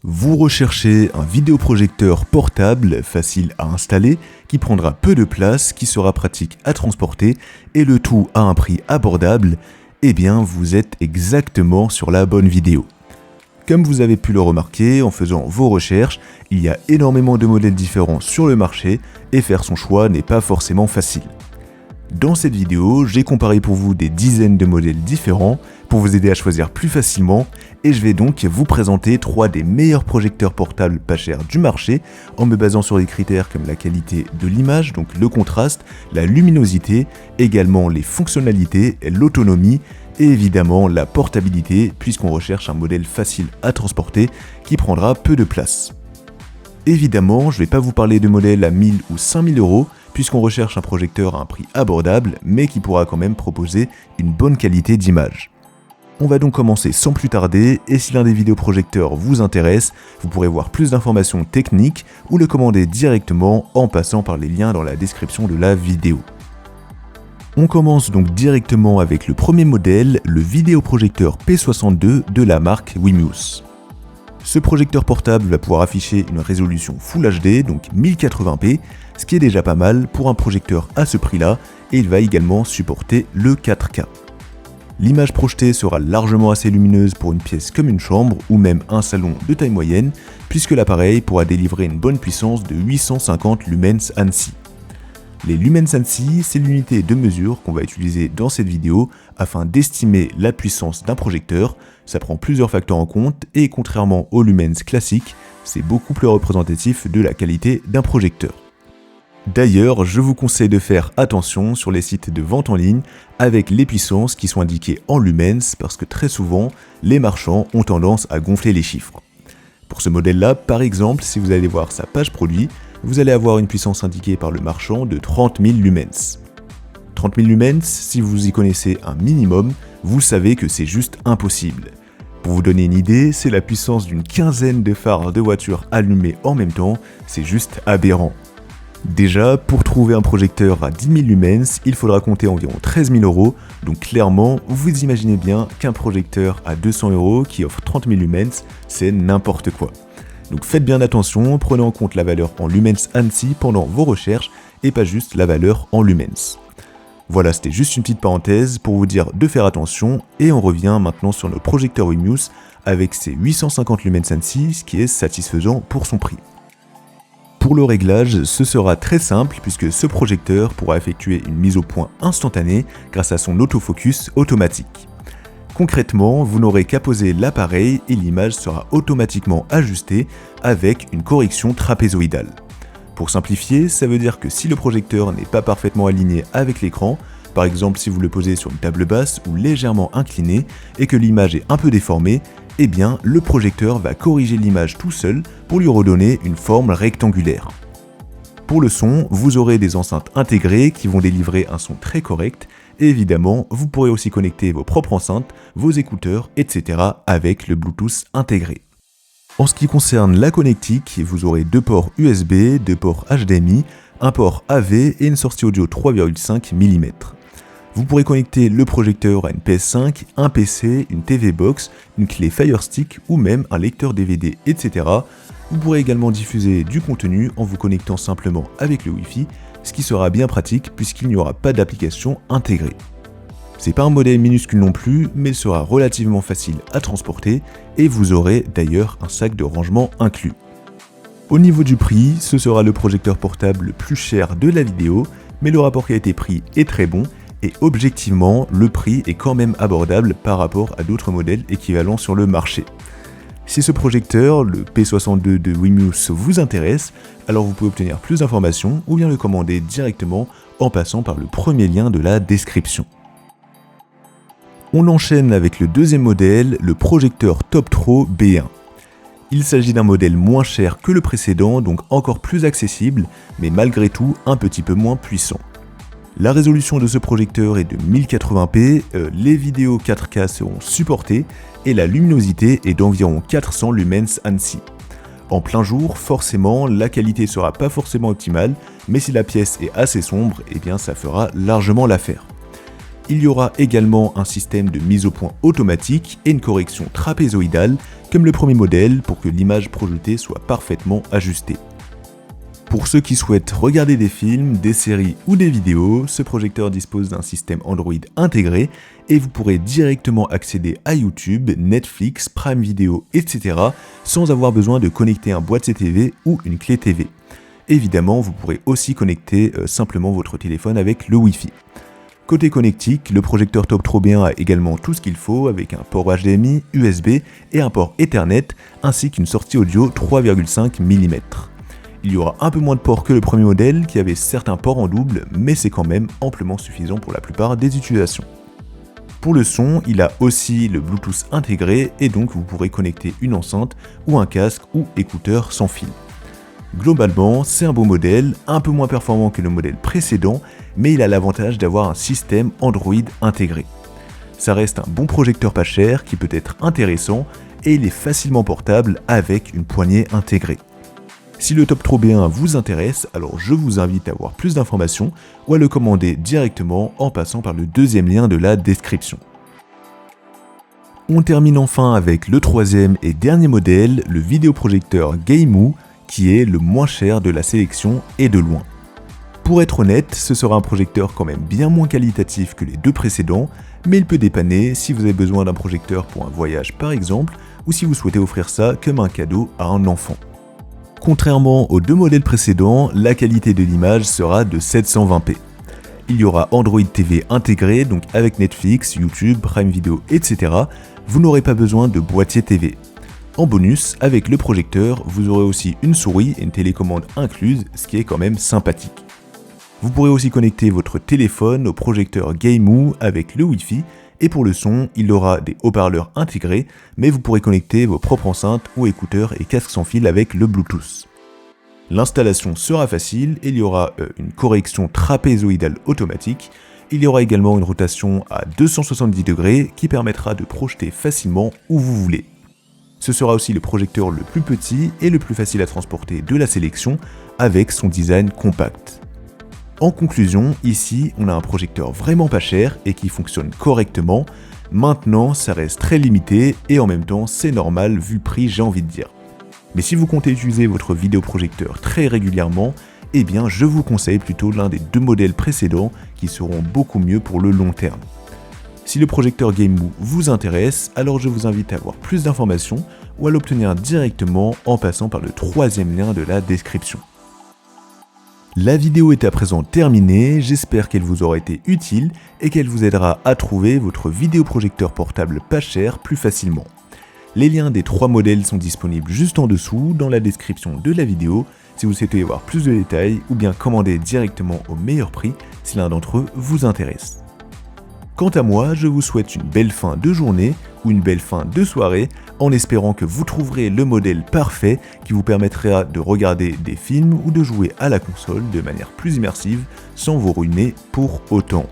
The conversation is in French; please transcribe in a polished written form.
Vous recherchez un vidéoprojecteur portable facile à installer, qui prendra peu de place, qui sera pratique à transporter et le tout à un prix abordable, eh bien vous êtes exactement sur la bonne vidéo. Comme vous avez pu le remarquer en faisant vos recherches, il y a énormément de modèles différents sur le marché et faire son choix n'est pas forcément facile. Dans cette vidéo, j'ai comparé pour vous des dizaines de modèles différents pour vous aider à choisir plus facilement et je vais donc vous présenter 3 des meilleurs projecteurs portables pas chers du marché en me basant sur des critères comme la qualité de l'image, donc le contraste, la luminosité, également les fonctionnalités, l'autonomie et évidemment la portabilité puisqu'on recherche un modèle facile à transporter qui prendra peu de place. Évidemment, je ne vais pas vous parler de modèles à 1000 ou 5000 euros puisqu'on recherche un projecteur à un prix abordable mais qui pourra quand même proposer une bonne qualité d'image. On va donc commencer sans plus tarder et si l'un des vidéoprojecteurs vous intéresse, vous pourrez voir plus d'informations techniques ou le commander directement en passant par les liens dans la description de la vidéo. On commence donc directement avec le premier modèle, le vidéoprojecteur P62 de la marque Wimius. Ce projecteur portable va pouvoir afficher une résolution Full HD, donc 1080p, ce qui est déjà pas mal pour un projecteur à ce prix-là, et il va également supporter le 4K. L'image projetée sera largement assez lumineuse pour une pièce comme une chambre ou même un salon de taille moyenne, puisque l'appareil pourra délivrer une bonne puissance de 850 lumens ANSI. Les lumens ANSI, c'est l'unité de mesure qu'on va utiliser dans cette vidéo afin d'estimer la puissance d'un projecteur. Ça prend plusieurs facteurs en compte et contrairement aux lumens classiques, c'est beaucoup plus représentatif de la qualité d'un projecteur. D'ailleurs, je vous conseille de faire attention sur les sites de vente en ligne avec les puissances qui sont indiquées en lumens parce que très souvent, les marchands ont tendance à gonfler les chiffres. Pour ce modèle-là, par exemple, si vous allez voir sa page produit, vous allez avoir une puissance indiquée par le marchand de 30 000 lumens. 30 000 lumens, si vous y connaissez un minimum, vous savez que c'est juste impossible. Pour vous donner une idée, c'est la puissance d'une quinzaine de phares de voitures allumés en même temps, c'est juste aberrant. Déjà, pour trouver un projecteur à 10 000 lumens, il faudra compter environ 13 000 euros, donc clairement, vous imaginez bien qu'un projecteur à 200 euros qui offre 30 000 lumens, c'est n'importe quoi. Donc faites bien attention, prenez en compte la valeur en lumens ANSI pendant vos recherches et pas juste la valeur en lumens. Voilà, c'était juste une petite parenthèse pour vous dire de faire attention et on revient maintenant sur notre projecteur Wimius avec ses 850 lumens ANSI, ce qui est satisfaisant pour son prix. Pour le réglage, ce sera très simple puisque ce projecteur pourra effectuer une mise au point instantanée grâce à son autofocus automatique. Concrètement, vous n'aurez qu'à poser l'appareil et l'image sera automatiquement ajustée avec une correction trapézoïdale. Pour simplifier, ça veut dire que si le projecteur n'est pas parfaitement aligné avec l'écran, par exemple si vous le posez sur une table basse ou légèrement incliné et que l'image est un peu déformée, eh bien le projecteur va corriger l'image tout seul pour lui redonner une forme rectangulaire. Pour le son, vous aurez des enceintes intégrées qui vont délivrer un son très correct et évidemment, vous pourrez aussi connecter vos propres enceintes, vos écouteurs, etc. avec le Bluetooth intégré. En ce qui concerne la connectique, vous aurez 2 ports USB, 2 ports HDMI, un port AV et une sortie audio 3,5 mm. Vous pourrez connecter le projecteur à une PS5, un PC, une TV Box, une clé Fire Stick ou même un lecteur DVD, etc. Vous pourrez également diffuser du contenu en vous connectant simplement avec le Wi-Fi, ce qui sera bien pratique puisqu'il n'y aura pas d'application intégrée. C'est pas un modèle minuscule non plus, mais il sera relativement facile à transporter et vous aurez d'ailleurs un sac de rangement inclus. Au niveau du prix, ce sera le projecteur portable le plus cher de la vidéo, mais le rapport qualité-prix est très bon et objectivement, le prix est quand même abordable par rapport à d'autres modèles équivalents sur le marché. Si ce projecteur, le P62 de Wimius, vous intéresse, alors vous pouvez obtenir plus d'informations ou bien le commander directement en passant par le premier lien de la description. On enchaîne avec le deuxième modèle, le projecteur Toptro B1. Il s'agit d'un modèle moins cher que le précédent, donc encore plus accessible, mais malgré tout un petit peu moins puissant. La résolution de ce projecteur est de 1080p, les vidéos 4K seront supportées et la luminosité est d'environ 400 lumens ANSI. En plein jour, forcément, la qualité sera pas forcément optimale, mais si la pièce est assez sombre, eh bien ça fera largement l'affaire. Il y aura également un système de mise au point automatique et une correction trapézoïdale comme le premier modèle pour que l'image projetée soit parfaitement ajustée. Pour ceux qui souhaitent regarder des films, des séries ou des vidéos, ce projecteur dispose d'un système Android intégré et vous pourrez directement accéder à YouTube, Netflix, Prime Video, etc. sans avoir besoin de connecter un boîtier TV ou une clé TV. Évidemment, vous pourrez aussi connecter simplement votre téléphone avec le Wi-Fi. Côté connectique, le projecteur Top Pro B1 a également tout ce qu'il faut avec un port HDMI, USB et un port Ethernet ainsi qu'une sortie audio 3,5 mm. Il y aura un peu moins de ports que le premier modèle qui avait certains ports en double, mais c'est quand même amplement suffisant pour la plupart des utilisations. Pour le son, il a aussi le Bluetooth intégré et donc vous pourrez connecter une enceinte ou un casque ou écouteur sans fil. Globalement, c'est un beau modèle, un peu moins performant que le modèle précédent, mais il a l'avantage d'avoir un système Android intégré. Ça reste un bon projecteur pas cher qui peut être intéressant et il est facilement portable avec une poignée intégrée. Si le Top Pro B1 vous intéresse, alors je vous invite à avoir plus d'informations ou à le commander directement en passant par le deuxième lien de la description. On termine enfin avec le troisième et dernier modèle, le vidéoprojecteur Gameu, qui est le moins cher de la sélection et de loin. Pour être honnête, ce sera un projecteur quand même bien moins qualitatif que les deux précédents, mais il peut dépanner si vous avez besoin d'un projecteur pour un voyage par exemple, ou si vous souhaitez offrir ça comme un cadeau à un enfant. Contrairement aux deux modèles précédents, la qualité de l'image sera de 720p. Il y aura Android TV intégré, donc avec Netflix, YouTube, Prime Video, etc. Vous n'aurez pas besoin de boîtier TV. En bonus, avec le projecteur, vous aurez aussi une souris et une télécommande incluse, ce qui est quand même sympathique. Vous pourrez aussi connecter votre téléphone au projecteur Gameu avec le Wi-Fi, et pour le son, il aura des haut-parleurs intégrés, mais vous pourrez connecter vos propres enceintes ou écouteurs et casques sans fil avec le Bluetooth. L'installation sera facile, il y aura une correction trapézoïdale automatique, il y aura également une rotation à 270 degrés qui permettra de projeter facilement où vous voulez. Ce sera aussi le projecteur le plus petit et le plus facile à transporter de la sélection avec son design compact. En conclusion, ici, on a un projecteur vraiment pas cher et qui fonctionne correctement. Maintenant, ça reste très limité et en même temps, c'est normal vu le prix, j'ai envie de dire. Mais si vous comptez utiliser votre vidéoprojecteur très régulièrement, eh bien, je vous conseille plutôt l'un des deux modèles précédents qui seront beaucoup mieux pour le long terme. Si le projecteur Gameu vous intéresse, alors je vous invite à avoir plus d'informations ou à l'obtenir directement en passant par le troisième lien de la description. La vidéo est à présent terminée, j'espère qu'elle vous aura été utile et qu'elle vous aidera à trouver votre vidéoprojecteur portable pas cher plus facilement. Les liens des trois modèles sont disponibles juste en dessous dans la description de la vidéo si vous souhaitez avoir plus de détails ou bien commander directement au meilleur prix si l'un d'entre eux vous intéresse. Quant à moi, je vous souhaite une belle fin de journée ou une belle fin de soirée en espérant que vous trouverez le modèle parfait qui vous permettra de regarder des films ou de jouer à la console de manière plus immersive sans vous ruiner pour autant.